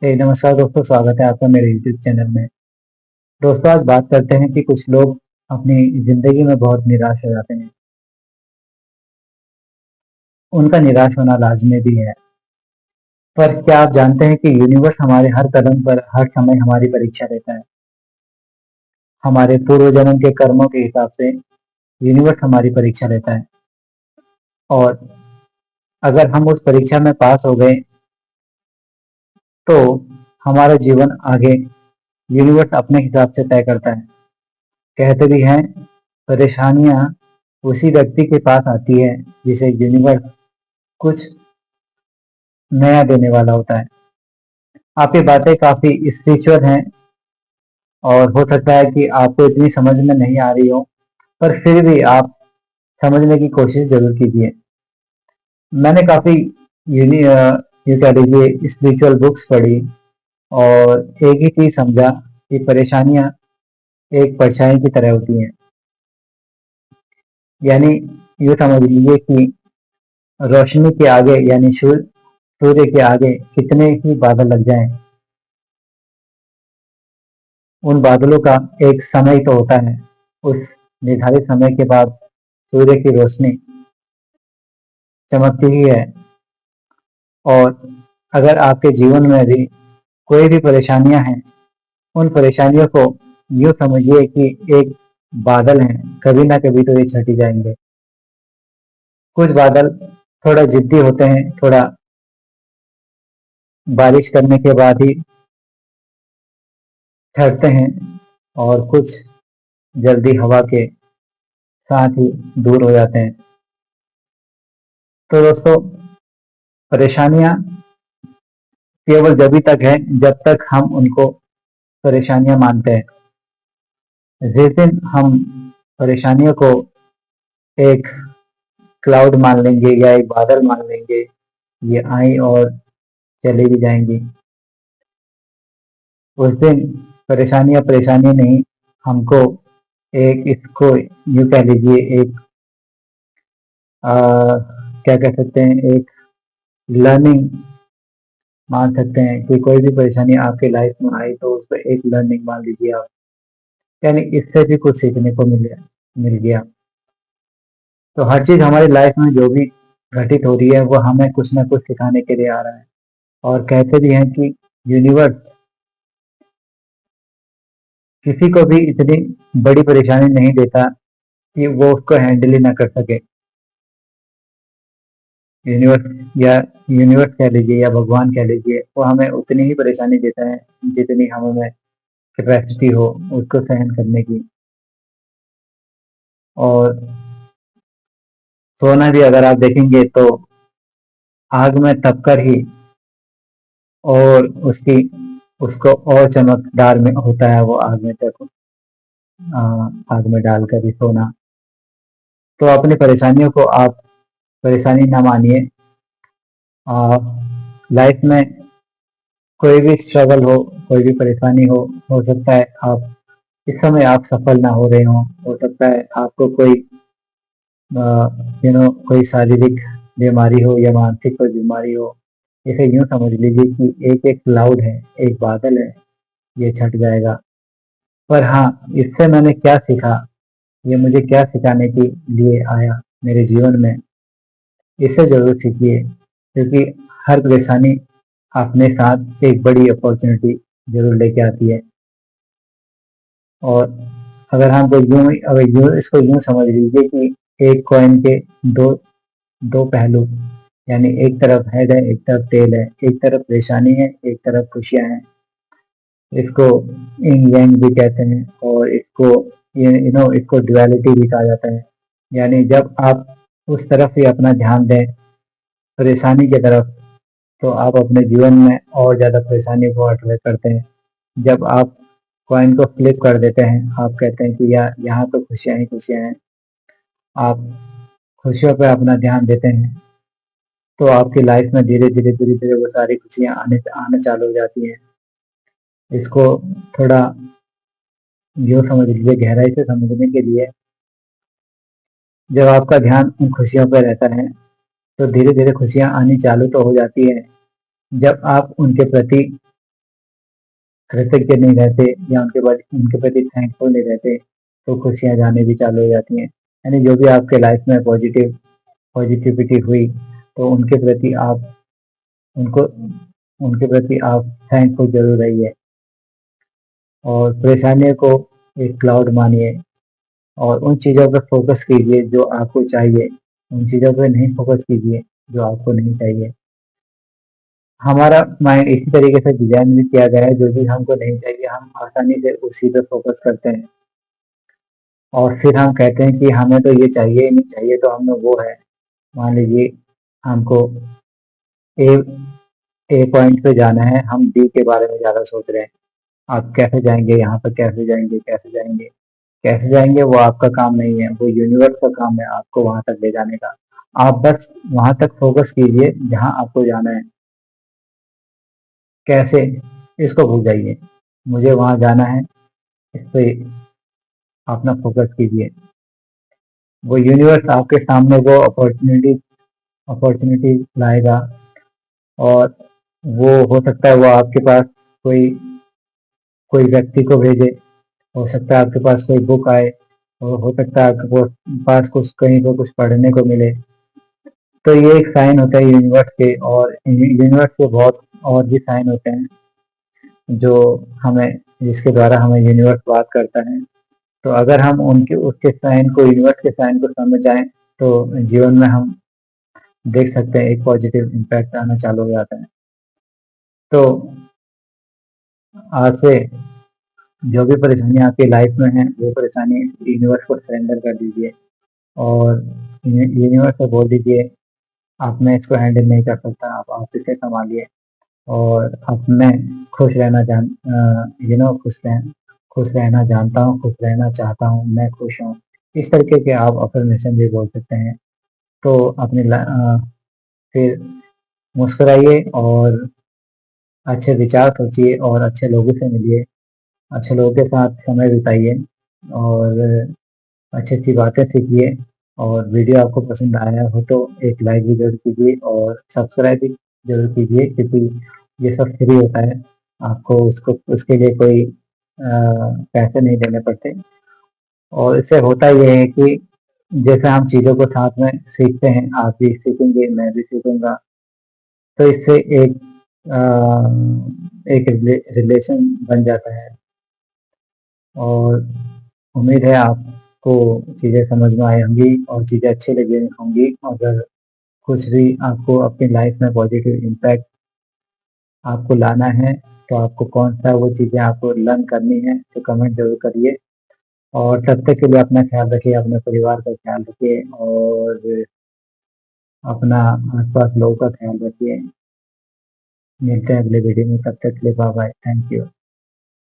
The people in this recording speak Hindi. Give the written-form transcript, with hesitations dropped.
नमस्कार दोस्तों, स्वागत है आपका मेरे यूट्यूब चैनल में। दोस्तों, आज बात करते हैं कि कुछ लोग अपनी ज़िंदगी में बहुत निराश हो जाते हैं। उनका निराश होना लाज़मी भी है। पर क्या आप जानते हैं कि यूनिवर्स हमारे हर कदम पर, हर समय हमारी परीक्षा लेता है? हमारे पूर्व जन्म के कर्मों के हिसाब से यूनिवर्स हमारी परीक्षा लेता है। और अगर हम उस परीक्षा में पास हो गए, तो हमारा जीवन आगे यूनिवर्स अपने हिसाब से तय करता है। कहते भी हैं, परेशानियाँ उसी व्यक्ति के पास आती है जिसे यूनिवर्स कुछ नया देने वाला होता है। आपकी बातें काफ़ी स्पिरिचुअल हैं और हो सकता है कि आपको इतनी समझ में नहीं आ रही हो, पर फिर भी आप समझने की कोशिश ज़रूर कीजिए। मैंने काफ़ी ये कह लीजिए स्पिरिचुअल बुक्स पढ़ी और एक ही चीज़ समझा कि परेशानियाँ एक परछाई की तरह होती हैं। यानी ये समझ लीजिए कि रोशनी के आगे यानी सूर्य के आगे कितने ही बादल लग जाएँ, उन बादलों का एक समय तो होता है। उस निर्धारित समय के बाद सूर्य की रोशनी चमकती ही है। और अगर आपके जीवन में भी कोई भी परेशानियां हैं, उन परेशानियों को यूँ समझिए कि एक बादल हैं, कभी ना कभी तो ये छट ही जाएंगे। कुछ बादल थोड़ा जिद्दी होते हैं, थोड़ा बारिश करने के बाद ही छटते हैं, और कुछ जल्दी हवा के साथ ही दूर हो जाते हैं। तो दोस्तों, परेशानियां केवल जभी तक है जब तक हम उनको परेशानियां मानते हैं। जिस दिन हम परेशानियों को एक क्लाउड मान लेंगे या एक बादल मान लेंगे, ये आई और चली भी जाएंगी, उस दिन परेशानियां परेशानी नहीं, हमको एक इसको यूँ कह लीजिए एक क्या कह सकते हैं, एक लर्निंग मान सकते हैं कि कोई भी परेशानी आपके लाइफ में आई तो उसको एक लर्निंग मान लीजिए आप। यानी इससे भी कुछ सीखने को मिल गया। तो हर चीज़ हमारी लाइफ में जो भी घटित हो रही है, वो हमें कुछ ना कुछ सिखाने के लिए आ रहा है। और कहते भी हैं कि यूनिवर्स किसी को भी इतनी बड़ी परेशानी नहीं देता कि वो उसको हैंडल ही ना कर सके। यूनिवर्स या यूनिवर्स कह लीजिए या भगवान कह लीजिए, वो हमें उतनी ही परेशानी देता है जितनी हमें कैपेसिटी हो उसको सहन करने की। और सोना भी अगर आप देखेंगे तो आग में तपकर ही, और उसको और चमकदार में होता है वो आग में आग में डालकर ही सोना। तो अपनी परेशानियों को आप परेशानी ना मानिए। लाइफ में कोई भी स्ट्रगल हो, कोई भी परेशानी हो सकता है आप इस समय आप सफल ना हो रहे हो सकता है आपको कोई कोई शारीरिक बीमारी हो या मानसिक कोई बीमारी हो। इसे यूं समझ लीजिए कि एक एक क्लाउड है, एक बादल है, ये छट जाएगा। पर हाँ, इससे मैंने क्या सीखा, ये मुझे क्या सिखाने के लिए आया मेरे जीवन में, इसे ज़रूर सीखिए, क्योंकि हर परेशानी अपने साथ एक बड़ी अपॉर्चुनिटी ज़रूर लेके आती है। और अगर इसको यूँ समझ लीजिए कि एक कॉइन के दो दो पहलू, यानी एक तरफ हेड है, एक तरफ टेल है, एक तरफ परेशानी है, एक तरफ खुशियाँ हैं। इसको यिन यांग भी कहते हैं, और इसको ड्युअलिटी भी कहा जाता है। यानी जब आप उस तरफ ही अपना ध्यान दें, परेशानी की तरफ, तो आप अपने जीवन में और ज़्यादा परेशानी को अट्रैक्ट करते हैं। जब आप कॉइन को फ्लिप कर देते हैं, आप कहते हैं कि यहाँ तो खुशियाँ ही खुशियाँ हैं, आप खुशियों पे अपना ध्यान देते हैं, तो आपकी लाइफ में धीरे धीरे वो सारी खुशियाँ आना चालू हो जाती हैं। इसको थोड़ा यूँ समझ लीजिए, गहराई से समझने के लिए, जब आपका ध्यान उन खुशियों पर रहता है, तो धीरे धीरे खुशियाँ आनी चालू तो हो जाती है। जब आप उनके प्रति कृतज्ञ नहीं रहते या उनके प्रति थैंकफुल नहीं रहते, तो खुशियाँ जाने भी चालू हो जाती हैं। यानी जो भी आपके लाइफ में पॉजिटिविटी हुई, तो उनको उनके प्रति आप थैंकफुल ज़रूर रहिए और परेशानियों को एक क्लाउड मानिए और उन चीज़ों पे फ़ोकस कीजिए जो आपको चाहिए, उन चीज़ों पे नहीं फ़ोकस कीजिए जो आपको नहीं चाहिए। हमारा माइंड इसी तरीके से डिज़ाइन भी किया गया है, जो चीज़ हमको नहीं चाहिए, हम आसानी से उसी पे फ़ोकस करते हैं और फिर हम कहते हैं कि हमें तो ये चाहिए ही नहीं, चाहिए तो हमें वो है। मान लीजिए हमको ए ए पॉइंट पे जाना है, हम बी के बारे में ज़्यादा सोच रहे हैं। आप कैसे जाएँगे, यहाँ पर कैसे जाएँगे, कैसे जाएँगे? कैसे जाएँगे वो आपका काम नहीं है, वो यूनिवर्स का काम है आपको वहाँ तक ले जाने का। आप बस वहाँ तक फ़ोकस कीजिए जहाँ आपको जाना है। कैसे? इसको भूल जाइए। मुझे वहाँ जाना है, इस पे अपना फ़ोकस कीजिए। वो यूनिवर्स आपके सामने वो अपॉर्च्युनिटी लाएगा और वो हो सकता है वो आपके पास कोई कोई व्यक्ति को भेजे, हो सकता है आपके पास कोई बुक आए, और हो सकता है आपके पास कुछ कहीं पे कुछ पढ़ने को मिले। तो ये एक साइन होता है यूनिवर्स के और यूनिवर्स के बहुत और भी साइन होते हैं जो हमें जिसके द्वारा हमें यूनिवर्स बात करता है। तो अगर हम उनके उसके साइन को यूनिवर्स के साइन को समझ जाएँ तो जीवन में हम देख सकते हैं एक पॉजिटिव इम्पैक्ट आना चालू हो जाता है। तो आज से जो भी परेशानी आपकी लाइफ में है, वो परेशानी यूनिवर्स को सरेंडर कर दीजिए और यूनिवर्स से बोल दीजिए, अब मैं इसको हैंडल नहीं कर सकता, आप इसे सँभालिए और अब मैं खुश रहना खुश रहना जानता हूँ, खुश रहना चाहता हूँ, मैं खुश हूँ। इस तरीके के आप अफ़र्मेशन भी बोल सकते हैं। तो फिर मुस्कुराइए और अच्छे विचार सोचिए और अच्छे लोगों से मिलिए, अच्छे लोगों के साथ समय बिताइए और अच्छी-अच्छी बातें सीखिए और वीडियो आपको पसंद आया हो तो एक लाइक भी ज़रूर कीजिए और सब्सक्राइब भी ज़रूर कीजिए क्योंकि ये सब फ्री होता है। आपको उसके लिए कोई पैसे नहीं देने पड़ते और इससे होता ये है कि जैसे हम चीज़ों को साथ में सीखते हैं, आप भी सीखेंगे, मैं भी सीखूँगा, तो इससे अ, एक रिलेशन बन जाता है और उम्मीद है आपको चीज़ें समझ में आई होंगी और चीज़ें अच्छी लगी होंगी। अगर कुछ भी आपको अपनी लाइफ में पॉजिटिव इम्पैक्ट आपको लाना है, तो आपको कौन-सा वो चीज़ें आपको लर्न करनी है, तो कमेंट ज़रूर करिए और तब तक के लिए अपना ख़्याल रखिए, अपने परिवार का ख़्याल रखिए और अपना आस-पास लोगों का ख़्याल रखिए। मिलते हैं अगले वीडियो में, तब तक के लिए बाय-बाय। Thank you.